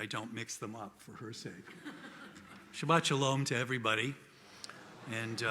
I don't mix them up for her sake. Shabbat shalom to everybody. And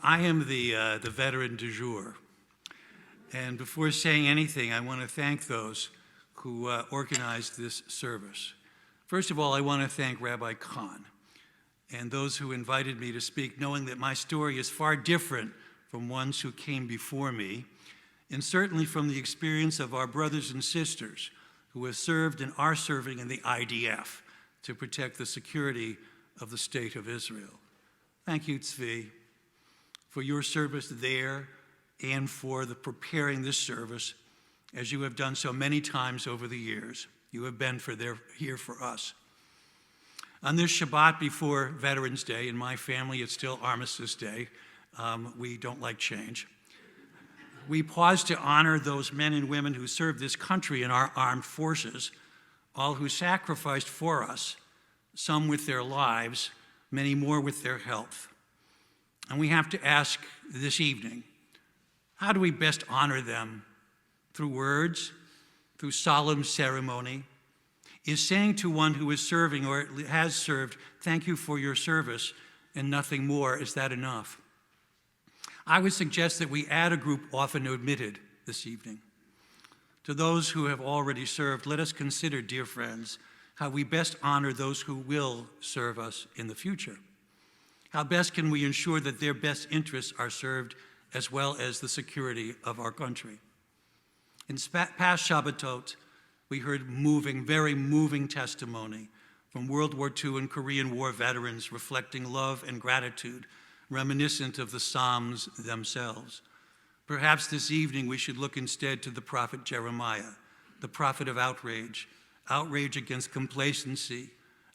I am the veteran du jour. And before saying anything, I want to thank those who organized this service. First of all, I want to thank Rabbi Kahn and those who invited me to speak, knowing that my story is far different from ones who came before me, and certainly from the experience of our brothers and sisters who have served and are serving in the IDF to protect the security of the State of Israel. Thank you, Tzvi, for your service there and for preparing this service, as you have done so many times over the years. You have been here for us. On this Shabbat before Veterans Day, in my family it's still Armistice Day. We don't like change. We pause to honor those men and women who serve this country in our armed forces, all who sacrificed for us, some with their lives, many more with their health. And we have to ask this evening, how do we best honor them? Through words, through solemn ceremony? Is saying to one who is serving or has served, thank you for your service, and nothing more, is that enough? I would suggest that we add a group often omitted this evening. To those who have already served, let us consider, dear friends, how we best honor those who will serve us in the future. How best can we ensure that their best interests are served as well as the security of our country? In past Shabbatot, we heard very moving testimony from World War II and Korean War veterans reflecting love and gratitude, reminiscent of the Psalms themselves. Perhaps this evening we should look instead to the prophet Jeremiah, the prophet of outrage against complacency,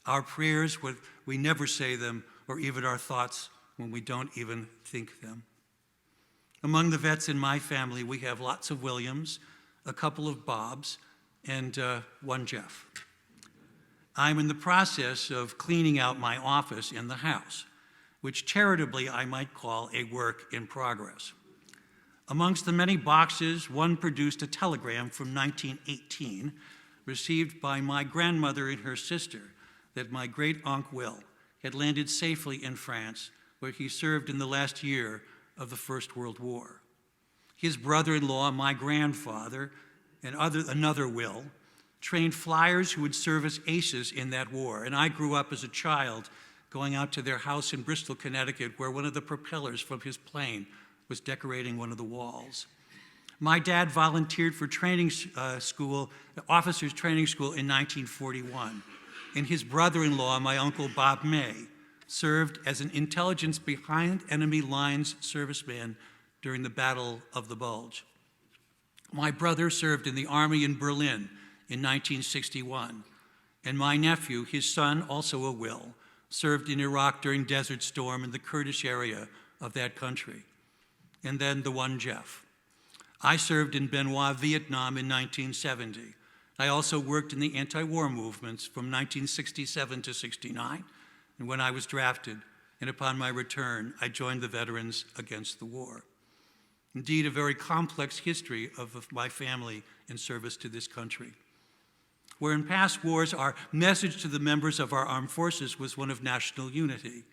our prayers when we never say them, or even our thoughts when we don't even think them. Among the vets in my family, we have lots of Williams, a couple of Bobs, and one Jeff. I'm in the process of cleaning out my office in the house, which charitably I might call a work in progress. Amongst the many boxes, one produced a telegram from 1918, received by my grandmother and her sister, that my great-uncle Will had landed safely in France, where he served in the last year of the First World War. His brother-in-law, my grandfather, and another Will, trained flyers who would serve as aces in that war, and I grew up as a child going out to their house in Bristol, Connecticut, where one of the propellers from his plane was decorating one of the walls. My dad volunteered for training school, the officers' training school in 1941, and his brother-in-law, my uncle Bob May, served as an intelligence behind enemy lines serviceman during the Battle of the Bulge. My brother served in the Army in Berlin in 1961, and my nephew, his son, also a Will, served in Iraq during Desert Storm in the Kurdish area of that country. And then the one Jeff. I served in Benoit, Vietnam in 1970. I also worked in the anti-war movements from 1967 to 69, and when I was drafted, and upon my return, I joined the Veterans Against the War. Indeed, a very complex history of my family in service to this country. Where in past wars, our message to the members of our armed forces was one of national unity.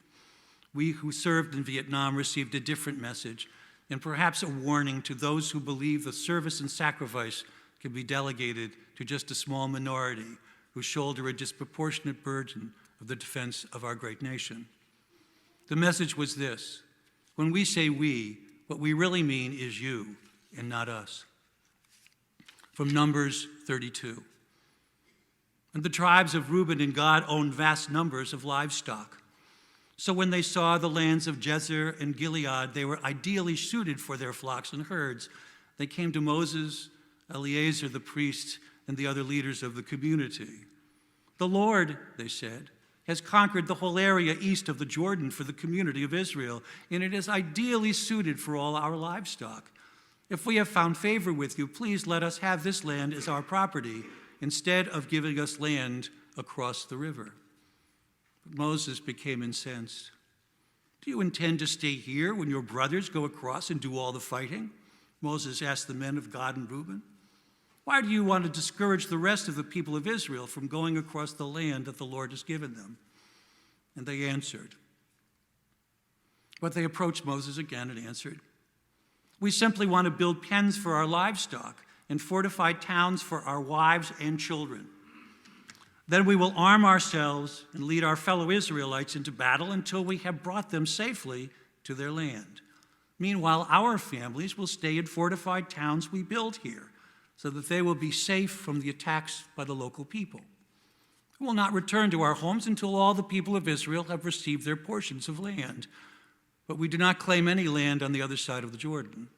We who served in Vietnam received a different message, and perhaps a warning to those who believe that service and sacrifice can be delegated to just a small minority who shoulder a disproportionate burden of the defense of our great nation. The message was this: when we say we, what we really mean is you and not us. From Numbers 32. And the tribes of Reuben and Gad owned vast numbers of livestock. So when they saw the lands of Jezer and Gilead, they were ideally suited for their flocks and herds. They came to Moses, Eleazar the priest, and the other leaders of the community. The Lord, they said, has conquered the whole area east of the Jordan for the community of Israel, and it is ideally suited for all our livestock. If we have found favor with you, please let us have this land as our property, instead of giving us land across the river. But Moses became incensed. Do you intend to stay here when your brothers go across and do all the fighting? Moses asked the men of Gad and Reuben. Why do you want to discourage the rest of the people of Israel from going across the land that the Lord has given them?" And they answered. But they approached Moses again and answered, "We simply want to build pens for our livestock and fortified towns for our wives and children. Then we will arm ourselves and lead our fellow Israelites into battle until we have brought them safely to their land. Meanwhile, our families will stay in fortified towns we build here, so that they will be safe from the attacks by the local people. We will not return to our homes until all the people of Israel have received their portions of land. But we do not claim any land on the other side of the Jordan.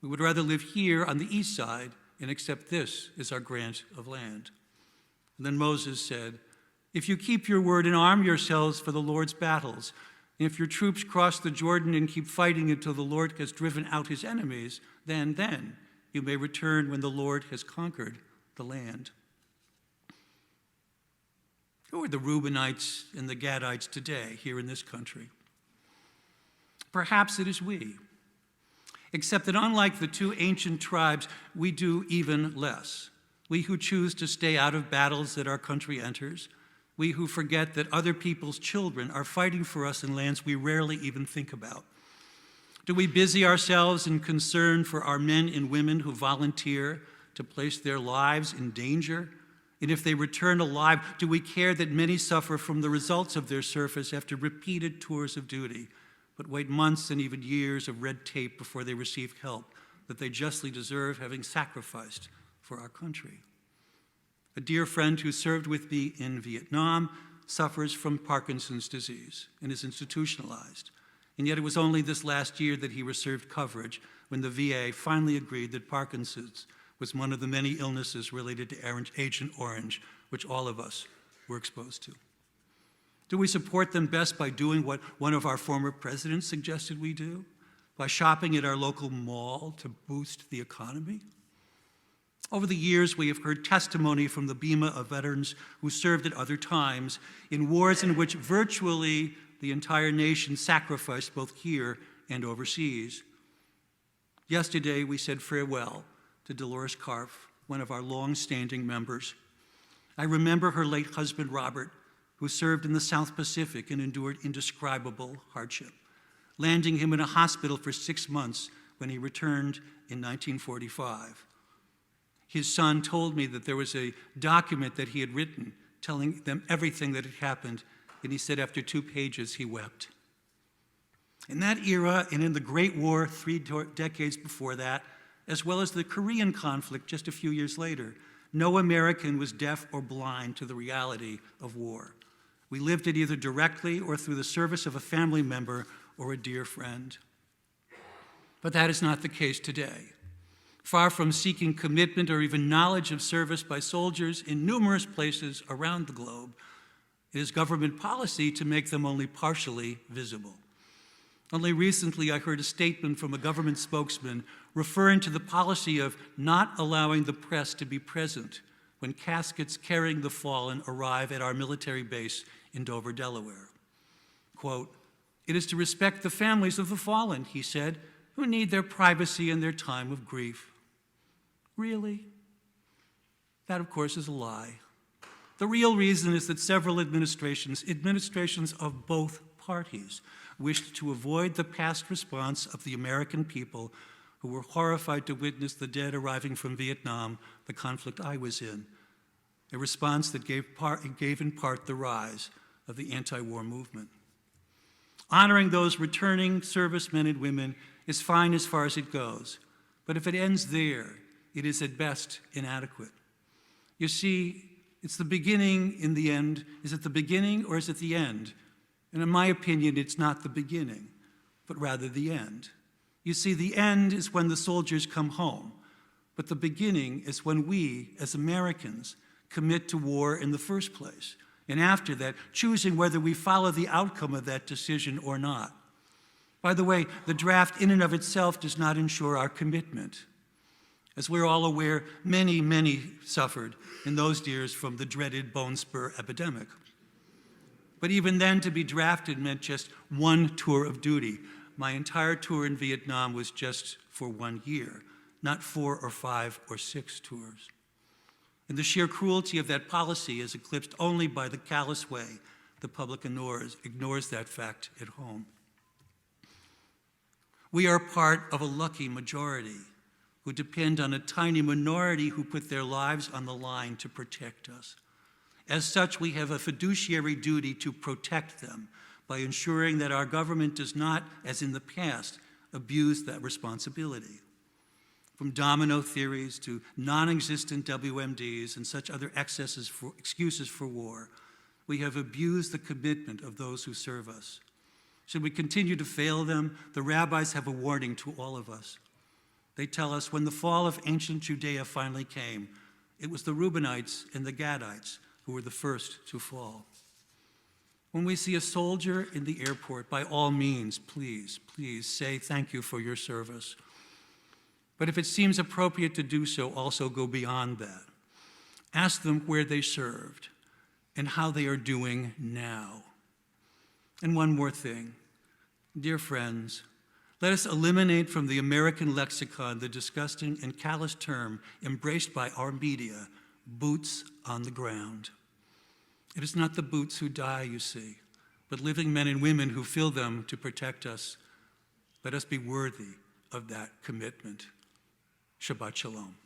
We would rather live here on the east side and accept this as our grant of land." And then Moses said, "If you keep your word and arm yourselves for the Lord's battles, and if your troops cross the Jordan and keep fighting until the Lord has driven out his enemies, then you may return when the Lord has conquered the land." Who are the Reubenites and the Gadites today here in this country? Perhaps it is we, except that unlike the two ancient tribes, we do even less. We who choose to stay out of battles that our country enters, we who forget that other people's children are fighting for us in lands we rarely even think about. Do we busy ourselves in concern for our men and women who volunteer to place their lives in danger? And if they return alive, do we care that many suffer from the results of their service after repeated tours of duty, but wait months and even years of red tape before they receive help that they justly deserve, having sacrificed for our country? A dear friend who served with me in Vietnam suffers from Parkinson's disease and is institutionalized. And yet it was only this last year that he received coverage when the VA finally agreed that Parkinson's was one of the many illnesses related to Agent Orange, which all of us were exposed to. Do we support them best by doing what one of our former presidents suggested we do? By shopping at our local mall to boost the economy? Over the years, we have heard testimony from the Bima of veterans who served at other times in wars in which virtually the entire nation sacrificed both here and overseas. Yesterday, we said farewell to Dolores Karff, one of our long-standing members. I remember her late husband, Robert, who served in the South Pacific and endured indescribable hardship, landing him in a hospital for 6 months when he returned in 1945. His son told me that there was a document that he had written telling them everything that had happened, and he said after 2 pages he wept. In that era and in the Great War 3 decades before that, as well as the Korean conflict just a few years later, no American was deaf or blind to the reality of war. We lived it either directly or through the service of a family member or a dear friend. But that is not the case today. Far from seeking commitment or even knowledge of service by soldiers in numerous places around the globe, it is government policy to make them only partially visible. Only recently, I heard a statement from a government spokesman referring to the policy of not allowing the press to be present when caskets carrying the fallen arrive at our military base in Dover, Delaware. Quote, "It is to respect the families of the fallen," he said, "who need their privacy in their time of grief." Really? That, of course, is a lie. The real reason is that several administrations of both parties, wished to avoid the past response of the American people who were horrified to witness the dead arriving from Vietnam, the conflict I was in, a response that gave in part the rise of the anti-war movement. Honoring those returning servicemen and women is fine as far as it goes, but if it ends there, it is at best inadequate. You see, it's the beginning in the end. Is it the beginning or is it the end? And in my opinion, it's not the beginning, but rather the end. You see, the end is when the soldiers come home, but the beginning is when we, as Americans, commit to war in the first place, and after that, choosing whether we follow the outcome of that decision or not. By the way, the draft in and of itself does not ensure our commitment. As we're all aware, many suffered in those years from the dreaded bone spur epidemic. But even then, to be drafted meant just one tour of duty. My entire tour in Vietnam was just for 1 year, not 4 or 5 or 6 tours. And the sheer cruelty of that policy is eclipsed only by the callous way the public ignores that fact at home. We are part of a lucky majority who depend on a tiny minority who put their lives on the line to protect us. As such, we have a fiduciary duty to protect them by ensuring that our government does not, as in the past, abuse that responsibility. From domino theories to non-existent WMDs and such other excuses for war, we have abused the commitment of those who serve us. Should we continue to fail them, the rabbis have a warning to all of us. They tell us when the fall of ancient Judea finally came, it was the Reubenites and the Gadites who were the first to fall. When we see a soldier in the airport, by all means, please say thank you for your service. But if it seems appropriate to do so, also go beyond that. Ask them where they served and how they are doing now. And one more thing. Dear friends, let us eliminate from the American lexicon the disgusting and callous term embraced by our media, boots on the ground. It is not the boots who die, you see, but living men and women who fill them to protect us. Let us be worthy of that commitment. Shabbat Shalom.